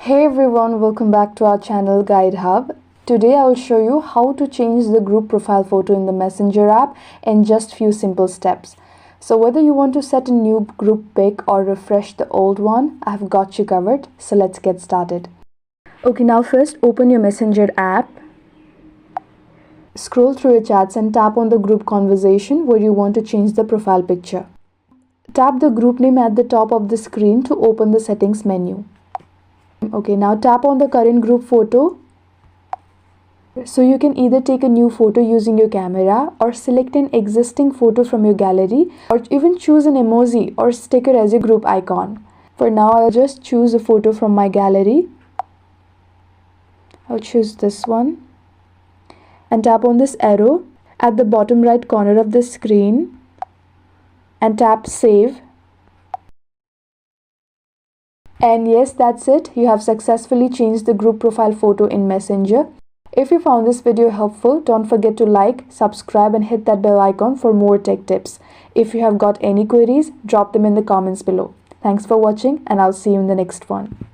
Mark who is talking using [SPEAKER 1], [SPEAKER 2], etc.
[SPEAKER 1] Hey everyone, welcome back to our channel Guide Hub. Today I will show you how to change the group profile photo in the Messenger app in just few simple steps. So whether you want to set a new group pic or refresh the old one, I've got you covered. So let's get started. Okay, now first open your Messenger app. Scroll through your chats and tap on the group conversation where you want to change the profile picture. Tap the group name at the top of the screen to open the settings menu. Okay, now tap on the current group photo. So you can either take a new photo using your camera or select an existing photo from your gallery or even choose an emoji or sticker as your group icon. For now, I'll just choose a photo from my gallery. I'll choose this one and tap on this arrow at the bottom right corner of the screen and tap save. And yes, that's it. You have successfully changed the group profile photo in Messenger. If you found this video helpful, don't forget to like, subscribe and hit that bell icon for more tech tips. If you have got any queries, drop them in the comments below. Thanks for watching and I'll see you in the next one.